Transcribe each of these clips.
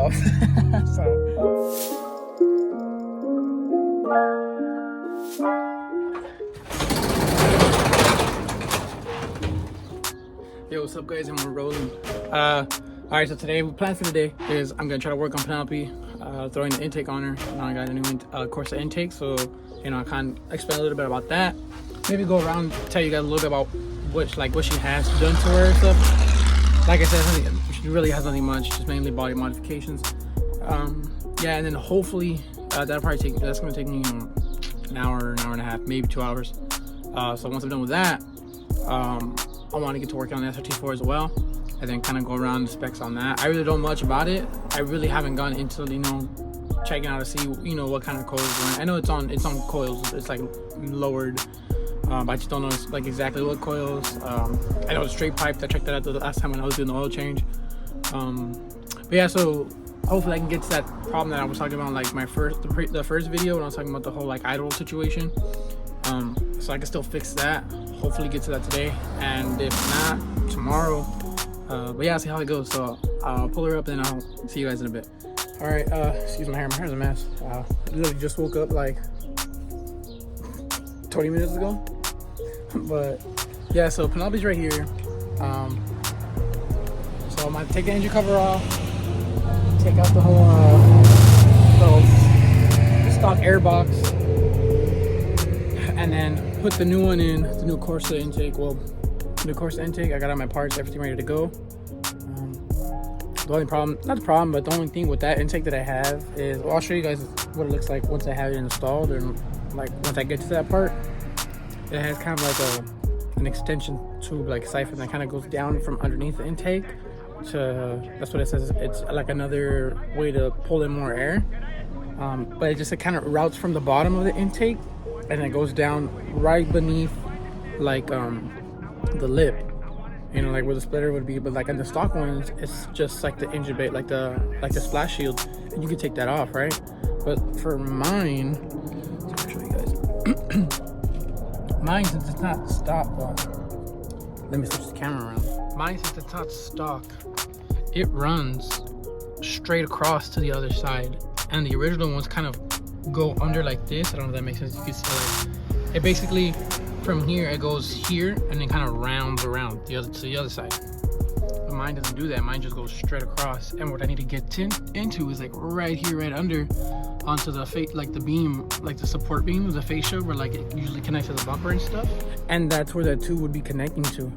off. So. Yo, what's up guys, and we're rolling. Alright, so today, the plan for today is I'm gonna try to work on Penelope, throwing the intake on her. Now I got a new course of intake, so you know, I can explain a little bit about that. Maybe go around, tell you guys a little bit about what she has done to her and stuff. Like I said, she really has nothing much, just mainly body modifications. Yeah, and then hopefully that's gonna take me, you know, an hour and a half, maybe 2 hours. So once I'm done with that, I want to get to work on the SRT4 as well, and then kind of go around the specs on that. I really don't know much about it. I really haven't gone into, you know, checking out to see, you know, what kind of coils run. I know it's on coils. It's like lowered, but I just don't know like exactly what coils. I know it's straight piped. I checked that out the last time when I was doing the oil change. But yeah, so hopefully I can get to that problem that I was talking about, like the first video when I was talking about the whole like idle situation. So I can still fix that, hopefully get to that today, and if not, tomorrow. But yeah, I'll see how it goes. So I'll pull her up and I'll see you guys in a bit. All right, excuse my hair's a mess. I literally just woke up like 20 minutes ago. But yeah, so Penelope's right here. So I'm gonna take the engine cover off, take out the whole stock air box, and then put the new one in, the new Corsa intake. Well, the Corsa intake, I got all my parts, everything ready to go. The only problem, not the problem, but the only thing with that intake that I have is, well, I'll show you guys what it looks like once I have it installed, and like once I get to that part. It has kind of like an extension tube, like siphon, that kind of goes down from underneath the intake to, that's what it says, it's like another way to pull in more air. But it kind of routes from the bottom of the intake, and it goes down right beneath like the lip, you know, like where the splitter would be. But like on the stock ones, it's just like the engine bay, like the splash shield, and you can take that off, right? But for mine, I'll show you guys. Mine, since it's not stock, let me switch the camera around. Mine, since it's not stock, it runs straight across to the other side, and the original ones kind of go under like this. I don't know if that makes sense. You can see like it basically from here it goes here and then kind of rounds around to the other side. But mine doesn't do that. Mine just goes straight across. And what I need to get into is like right here, right under, onto the like the beam, like the support beam, the fascia, where like it usually connects to the bumper and stuff. And that's where that tube would be connecting to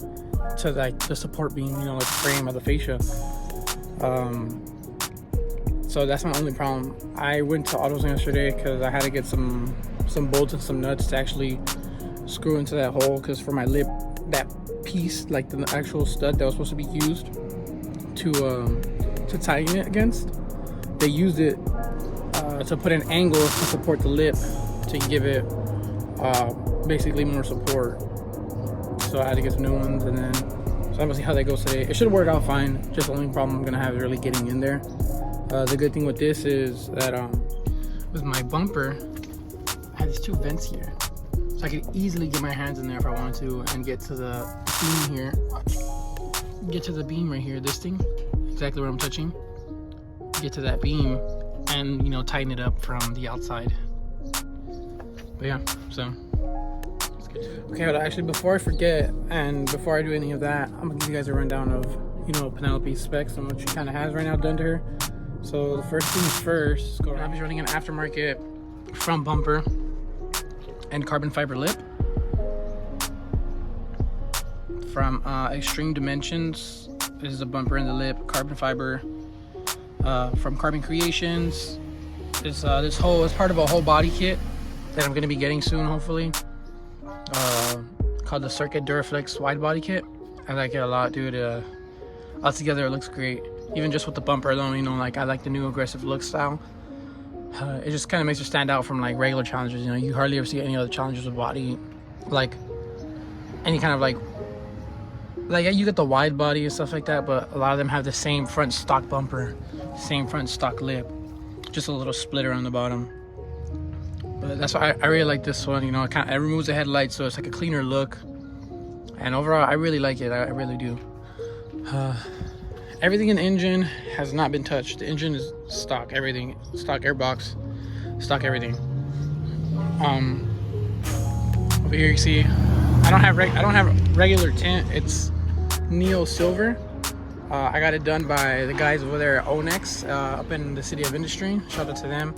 like the support beam, you know, like the frame of the fascia. So that's my only problem. I went to Autos yesterday because I had to get some bolts and some nuts to actually screw into that hole, because for my lip, that piece, like the actual stud that was supposed to be used to tighten it against, they used it to put an angle to support the lip to give it basically more support. So I had to get some new ones, and then so I'm gonna see how that goes today. It should work out fine. Just the only problem I'm gonna have is really getting in there. The good thing with this is that with my bumper, I have these two vents here, so I could easily get my hands in there if I wanted to and get to the beam here. Get to the beam right here, this thing, exactly where I'm touching. Get to that beam and, you know, tighten it up from the outside. But yeah, so let's get to it. Okay, but actually before I forget and before I do any of that, I'm gonna give you guys a rundown of, you know, Penelope's specs and what she kind of has right now done to her. So the first things first, I'm running an aftermarket front bumper and carbon fiber lip from Extreme Dimensions. This is the bumper and the lip, carbon fiber from Carbon Creations. This whole is part of a whole body kit that I'm going to be getting soon, hopefully, called the Circuit Duraflex wide body kit. I like it a lot, dude. Altogether it looks great. Even just with the bumper alone, you know, like I like the new aggressive look style. It just kind of makes it stand out from like regular challengers. You know, you hardly ever see any other challengers with body, like any kind of like you get the wide body and stuff like that, but a lot of them have the same front stock bumper, same front stock lip, just a little splitter on the bottom. But that's why I really like this one. You know, it removes the headlights, so it's like a cleaner look. And overall, I really like it. I really do. Everything in the engine has not been touched. The engine is stock, everything, stock airbox, stock everything. Over here you see, I don't have regular tint. It's Neo Silver. I got it done by the guys over there at Onyx up in the city of Industry. Shout out to them.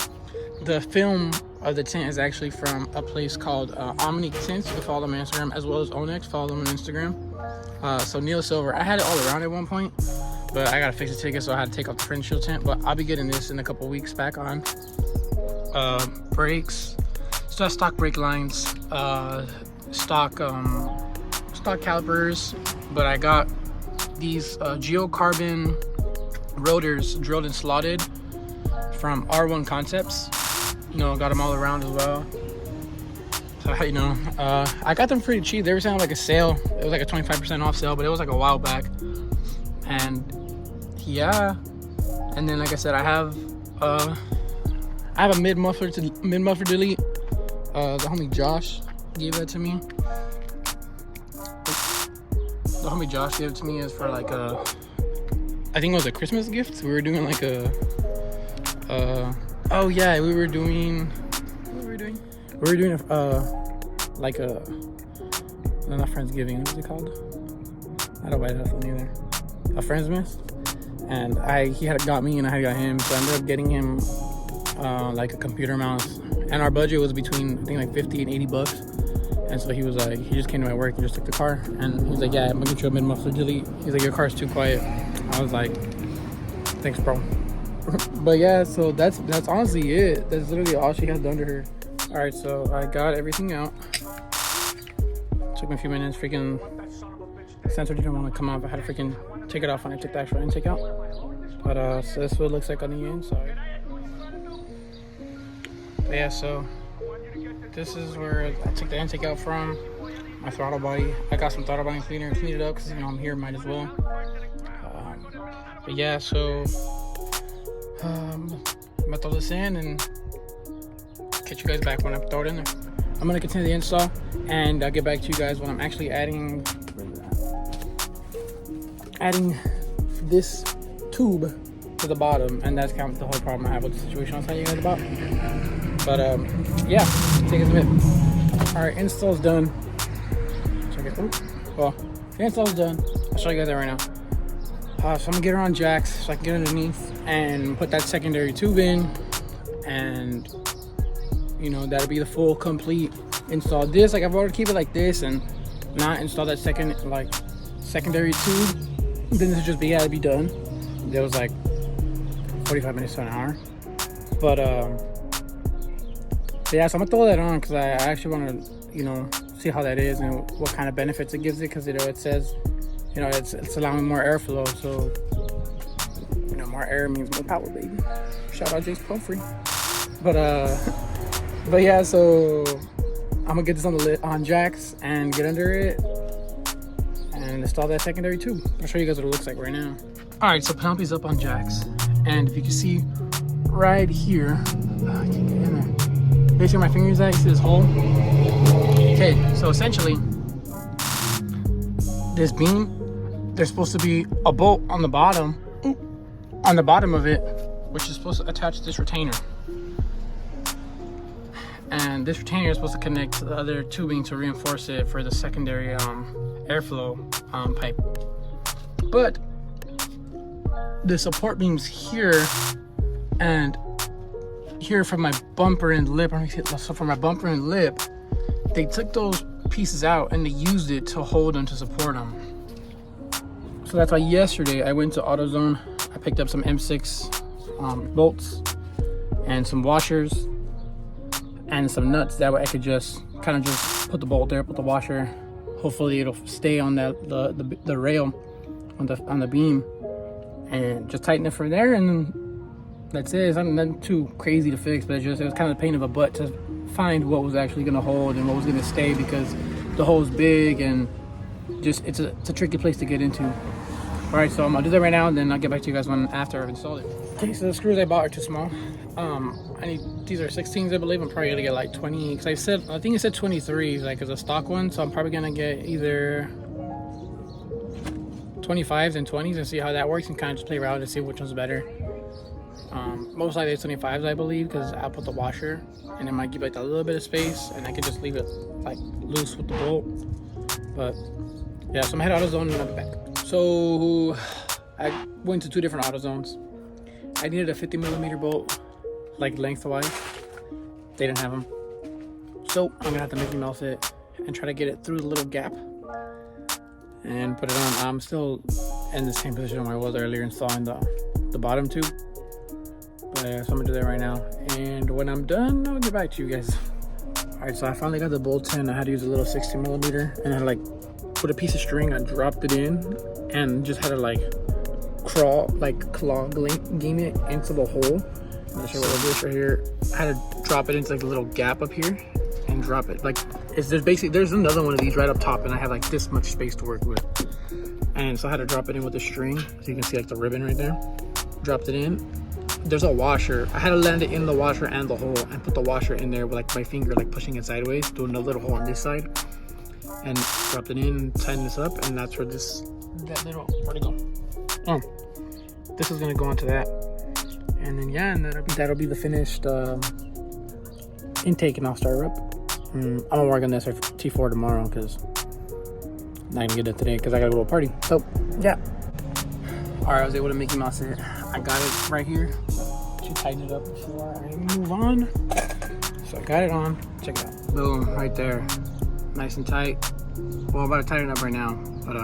The film of the tint is actually from a place called Omni Tints. You can follow them on Instagram, as well as Onyx. Follow them on Instagram. So Neo Silver, I had it all around at one point, but I gotta fix the ticket, so I had to take off the front shield tint. But I'll be getting this in a couple weeks back on. Brakes, still have stock brake lines, stock calipers, but I got these geocarbon rotors drilled and slotted from R1 Concepts. You know, got them all around as well. So, you know, I got them pretty cheap. They were selling like a sale. It was like a 25% off sale, but it was like a while back. And yeah, and then like I said, I have a mid muffler delete. The homie Josh gave that to me. The homie Josh gave it to me as for like a, I think it was a Christmas gift. We were doing like a oh yeah, we were doing like a, not Friendsgiving, what's it called? I don't buy that one either. A Friendsmas. And he had got me and I had got him, so I ended up getting him like a computer mouse. And our budget was between, I think, like 50 and 80 bucks. And so he was like, he just came to my work and just took the car. And he was like, yeah, I'm gonna get you a mid-muffler delete. He's like, your car's too quiet. I was like, thanks, bro. But yeah, so that's honestly it. That's literally all she has done to her. All right, so I got everything out. Took me a few minutes. Freaking sensor didn't want to come off. I had to freaking take it off when I took the actual intake out. But so this is what it looks like on the inside. But yeah, so this is where I took the intake out from. My throttle body. I got some throttle body cleaner and cleaned it up because, you know, I'm here, might as well. But yeah, so I'm gonna throw this in and catch you guys back when I throw it in there. I'm gonna continue the install and I'll get back to you guys when I'm actually adding this tube to the bottom, and that's kind of the whole problem I have with the situation I was telling you guys about. But yeah, take it a minute. All right, install's done. Well, the install's done. I'll show you guys that right now. So I'm gonna get her on jacks so I can get underneath and put that secondary tube in, and you know, that'll be the full complete install. This, like, I've already keep it like this and not install that secondary tube. Then this would just be, yeah, it'd be done. It was like 45 minutes to an hour. But yeah, so I'm gonna throw that on because I actually want to, you know, see how that is and what kind of benefits it gives it, because, you know, it says, you know, it's allowing more airflow, so, you know, more air means more power, baby. Shout out Jace Pumphrey. But yeah, so I'm gonna get this on jacks and get under it and install that secondary tube. I'll show you guys what it looks like right now. All right, so Penelope's up on jacks, and if you can see right here, I can't get in there. Basically, my fingers at, you see this hole? Okay, so essentially, this beam, there's supposed to be a bolt on the bottom of it, which is supposed to attach this retainer. And this retainer is supposed to connect to the other tubing to reinforce it for the secondary airflow pipe. But the support beams here and here from my bumper and lip, so from my bumper and lip, they took those pieces out and they used it to hold them, to support them. So that's why yesterday I went to AutoZone. I picked up some M6 bolts and some washers and some nuts. That way I could just kind of just put the bolt there, put the washer. Hopefully it'll stay on the rail on the beam, and just tighten it from there, and that's it. It's nothing too crazy to fix, but it was kind of a pain of a butt to find what was actually going to hold and what was going to stay, because the hole's big and just it's a tricky place to get into. All right, so I'm gonna do that right now, and then I'll get back to you guys after I've installed it. Okay, so the screws I bought are too small. These are 16s, I believe. I'm probably gonna get like 20, because I think it said 23 like as a stock one, so I'm probably gonna get either 25s and 20s and see how that works, and kind of just play around and see which one's better. Most likely it's 25s, I believe, because I'll put the washer and it might give like a little bit of space, and I can just leave it like loose with the bolt. But yeah, so I'm head AutoZone and I'll be back. So I went to 2 different AutoZones. I needed a 50mm bolt, like lengthwise. They didn't have them, so I'm gonna have to Mickey Mouse it and try to get it through the little gap and put it on. I'm still in the same position where I was earlier, installing the bottom tube. But yeah, so I'm gonna do that right now, and when I'm done, I'll get back to you guys. All right, so I finally got the bolts in. I had to use a little 60mm, and I like put a piece of string, I dropped it in, and just had to like claw game it into the hole. I'm not sure what it is right here. I had to drop it into like a little gap up here and drop it. Like there's another one of these right up top, and I have like this much space to work with. And so I had to drop it in with a string, so you can see like the ribbon right there. Dropped it in. There's a washer. I had to land it in the washer and the hole, and put the washer in there with like my finger like pushing it sideways, do another little hole on this side, and dropped it in, tighten this up, and that's where where'd it go? Oh, this is gonna go onto that, and then yeah, and that'll be the finished intake, and I'll start her up. I'm gonna work on this T4 tomorrow, because I'm not gonna get it today because I gotta go to a party. So yeah. All right, I was able to Mickey Mouse it. I got it right here. She tightened it up before I move on. So I got it on. Check it out. Boom, right there. Nice and tight. Well, I'm about to tighten it up right now. But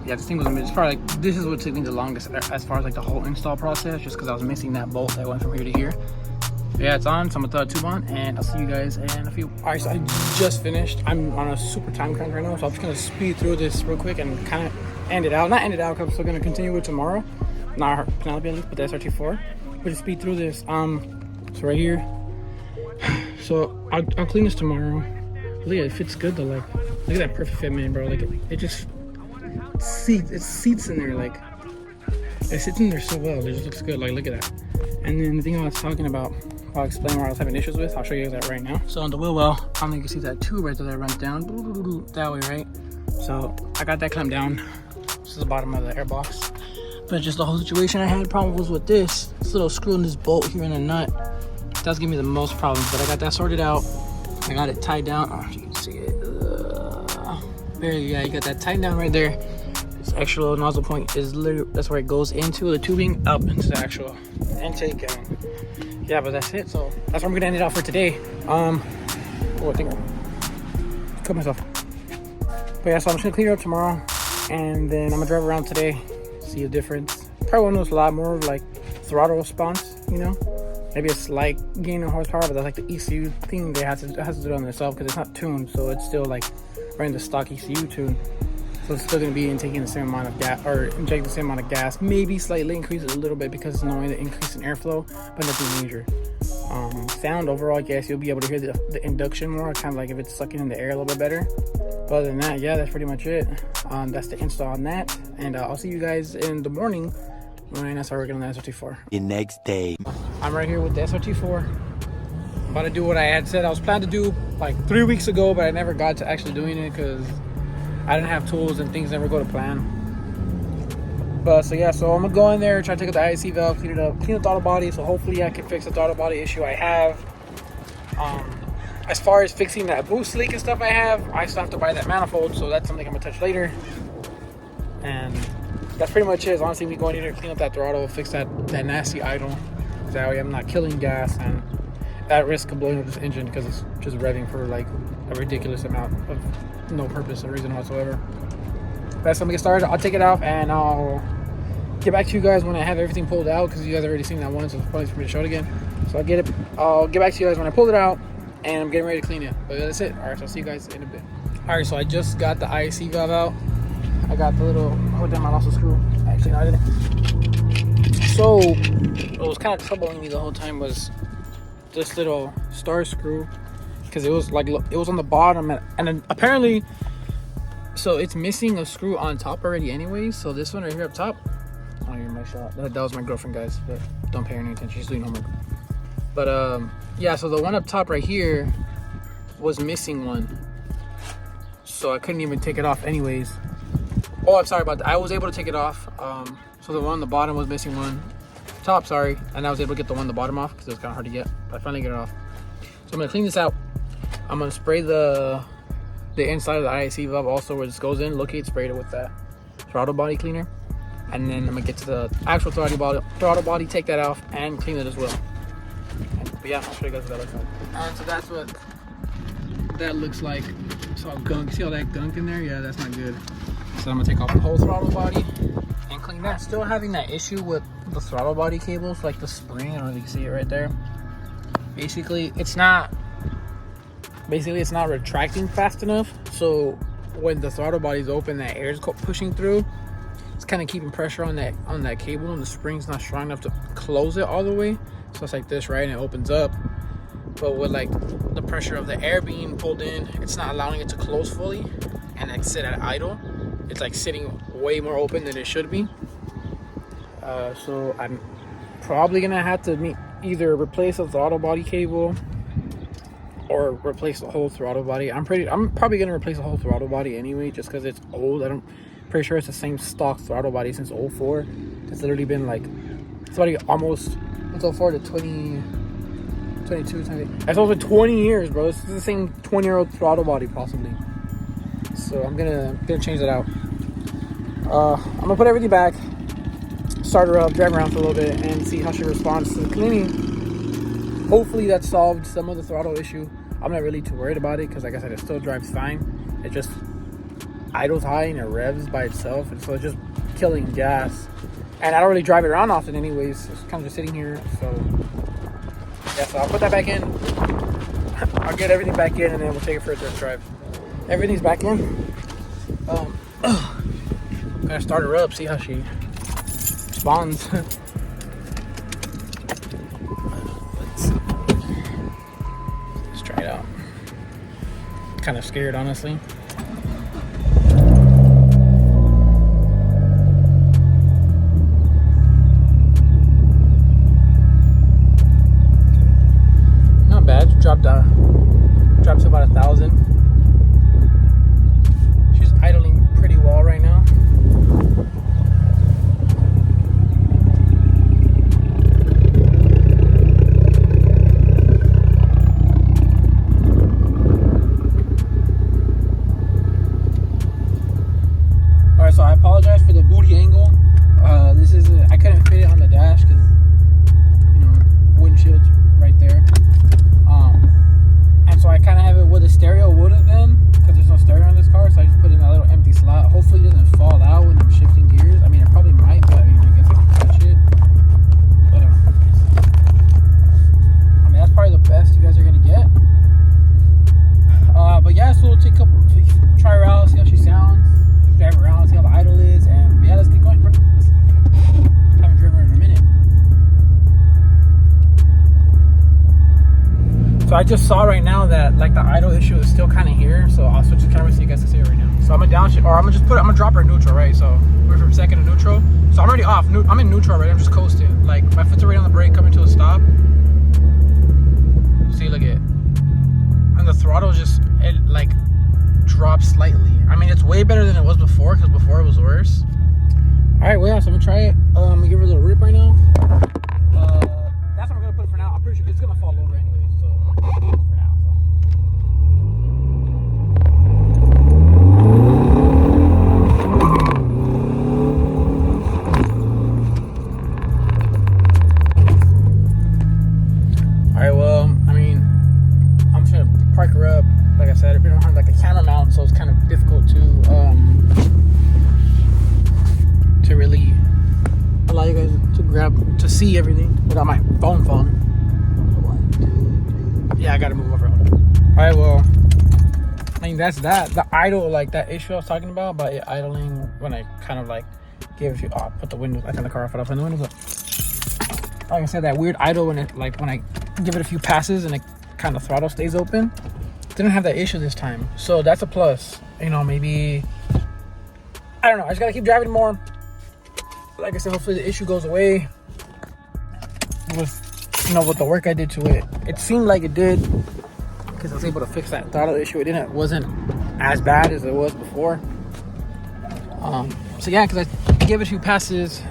yeah, this thing was it's probably like, this is what took me the longest as far as like the whole install process, just because I was missing that bolt that went from here to here. But yeah, it's on, so I'm gonna throw a tube on, and I'll see you guys in a few. All right, so I just finished. I'm on a super time crunch right now, so I'm just gonna speed through this real quick and kind of end it out. Not end it out, because I'm still gonna continue with tomorrow. Not her, Penelope at least, but the SRT4. But just speed through this. So right here. So I'll clean this tomorrow. Look, it fits good though. Like, look at that perfect fit, man, bro. Like it just seats in there. Like it sits in there so well. It just looks good. Like, look at that. And then the thing I was talking about, I'll explain what I was having issues with. I'll show you guys that right now. So on the wheel well, I don't know if you can see that tube right there that runs down that way, right? So I got that clamped down. This is the bottom of the air box. But just the whole situation I had problems with this little screw in this bolt here in the nut. That's giving me the most problems, but I got that sorted out. I got it tied down. Oh, you can see it. There you go. You got that tied down right there. This extra little nozzle point is literally, that's where it goes into the tubing, up into the actual intake. And yeah, but that's it. So that's where I'm gonna end it out for today. Oh, I think I cut myself. But yeah, so I'm just gonna clean it up tomorrow, and then I'm gonna drive around today, see the difference. Probably want to notice a lot more of like throttle response, you know, maybe a slight gain in horsepower, but that's like the ECU thing. It has to do it on themselves because it's not tuned, so it's still like running the stock ECU tune. So it's still going to be taking the same amount of gas, or injecting the same amount of gas, maybe slightly increase it a little bit because it's knowing the increase in airflow, but nothing major. Sound overall, I guess you'll be able to hear the induction more, kind of like if it's sucking in the air a little bit better. But other than that, yeah, that's pretty much it. That's the install on that, and I'll see you guys in the morning when I start working on the SRT4. The next day, I'm right here with the SRT4. I'm about to do what I had said I was planning to do like 3 weeks ago, but I never got to actually doing it because I didn't have tools and things never go to plan. But so yeah, so I'm gonna go in there, try to take out the IC valve, clean it up, clean the throttle body, so hopefully I can fix the throttle body issue I have. As far as fixing that boost leak and stuff I still have to buy that manifold, so that's something I'm gonna touch later. And that's pretty much it. Honestly, we go in here to clean up that throttle, fix that nasty idle. That way I'm not killing gas and at risk of blowing up this engine because it's just revving for like a ridiculous amount of no purpose or reason whatsoever. That's when we get started. I'll take it off and I'll get back to you guys when I have everything pulled out, because you guys already seen that one, so it's probably for me to show it again. So I'll get back to you guys when I pull it out and I'm getting ready to clean it. But that's it. All right, so I'll see you guys in a bit. All right, so I just got the IC valve out. I got the little, oh damn, I lost the screw. Actually, no, I didn't. So what was kind of troubling me the whole time was this little star screw, because it was like, it was on the bottom, and then apparently, so it's missing a screw on top already anyways. So this one right here up top, oh, you're my shot. That was my girlfriend, guys, but don't pay her any attention, she's doing homework. But yeah, so the one up top right here was missing one, so I couldn't even take it off anyways. Oh, I'm sorry about that. I was able to take it off. So the one on the bottom was missing one. Top, sorry. And I was able to get the one on the bottom off because it was kind of hard to get. But I finally get it off. So I'm going to clean this out. I'm going to spray the inside of the IAC valve also where this goes in. Locate, sprayed it with that throttle body cleaner. And then I'm going to get to the actual throttle body, take that off, and clean it as well. But yeah, I'll show you guys what that looks like. And so that's what that looks like. It's all gunk. See all that gunk in there? Yeah, that's not good. So I'm gonna take off the whole throttle body and clean that. Still having that issue with the throttle body cables, like the spring. I don't know if you can see it right there. Basically, it's not retracting fast enough. So when the throttle body is open, that air is pushing through. It's kind of keeping pressure on that cable, and the spring's not strong enough to close it all the way. So it's like this, right? And it opens up. But with like the pressure of the air being pulled in, it's not allowing it to close fully and like sit at idle. It's like sitting way more open than it should be. So I'm probably gonna have to either replace the throttle body cable or replace the whole throttle body. I'm probably gonna replace the whole throttle body anyway, just because it's old. Pretty sure it's the same stock throttle body since 04. It's literally been like, it's already almost, it's 04 to 22, that's over 20 years, bro. This is the same 20-year-old throttle body possibly. So I'm gonna change that out. I'm gonna put everything back, start her up, drive around for a little bit, and see how she responds to the cleaning. Hopefully that solved some of the throttle issue. I'm not really too worried about it because, like I said, it still drives fine. It just idles high and it revs by itself, and so it's just killing gas. And I don't really drive it around often anyways. It's kind of just sitting here. So yeah, so I'll put that back in. I'll get everything back in, and then we'll take it for a test drive. Everything's back in. Gonna start her up, see how she responds. Let's try it out. Kind of scared, honestly. Not bad. Dropped to about 1,000. She's idling pretty well right now. Alright, so I apologize for the booty angle. I couldn't fit it on the dash because, you know, windshield's right there. And so I kind of have it where the stereo would have been, because there's no stereo in this car, so I just put it in a little empty slot. Hopefully it doesn't fall out when I'm shifting gears. I mean, it probably might, but I mean, I guess I can touch it. But I mean, that's probably the best you guys are going to get. But yeah, so we'll try her out, see how she sounds, drive her around, see how the idle is, and yeah, let's get going, bro. I haven't driven her in a minute. So I just saw right now that like the idle issue is still kind of here, so I'll switch the camera so you guys can see it right now. So I'm gonna drop her in neutral, right? So we're from second to neutral. So I'm already off. I'm in neutral already. I'm just coasting. Like my foot's already on the brake, coming to a stop. See, look at it. And the throttle it like drops slightly. I mean, it's way better than it was before, because before it was worse. All right, well, yeah, so I'm gonna try it. I'm gonna give her a little rip right now. That's what I'm gonna put it for now. I'm pretty sure it's gonna fall over anyway. Alright, well, I mean, I'm just gonna park her up. Like I said, we don't have like a camera mount, so it's kind of difficult to really allow you guys to see everything without my phone falling. 1, 2, 3. Yeah, I gotta move over. Alright, well, I mean, that's that. The idle, like that issue I was talking about it idling when I kind of like gave a few. Oh, I put the windows. I turned the car off. I opened the windows up. Like I said, that weird idle when I give it a few passes and it kind of throttle stays open. Didn't have that issue this time, so that's a plus. You know, maybe I don't know. I just gotta keep driving more. Like I said, hopefully the issue goes away with the work I did to it. It seemed like it did, because I was able to fix that throttle issue. It wasn't as bad as it was before. So yeah, because I gave it a few passes,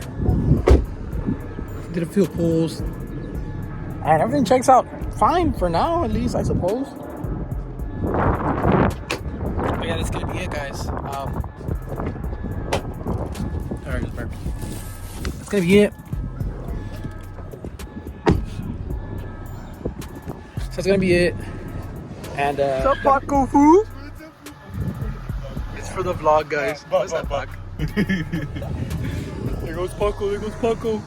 did a few pulls, and everything checks out fine for now, at least, I suppose. But yeah, that's gonna be it, guys. Alright, just burp. That's gonna be it. So that's gonna be it. And What's up, Paco Fu? It's for the vlog, guys. What's that, Paco? There goes Paco, there goes Paco.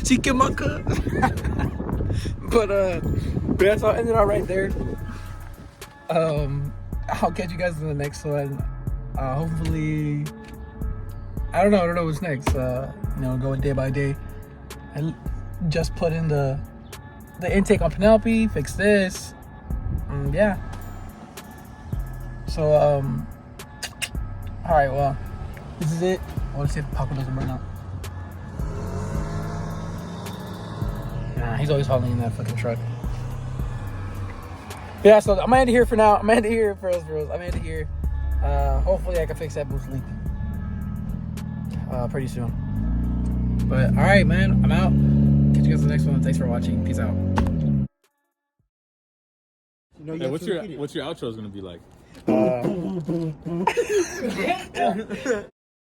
Chikimaka. But yeah, so I'll end it out right there. I'll catch you guys in the next one. Hopefully, I don't know what's next. Going day by day. I just put in the intake on Penelope, fix this. Yeah. So alright, well, this is it. I want to see if Paco doesn't burn out. Nah, he's always hauling in that fucking truck. Yeah, so I'm gonna end it here for now. I'm gonna end it here for us, bros. I'm gonna end it here. Hopefully I can fix that boost leak pretty soon. But alright, man, I'm out. Catch you guys in the next one. Thanks for watching. Peace out. Hey, what's your outro gonna be like?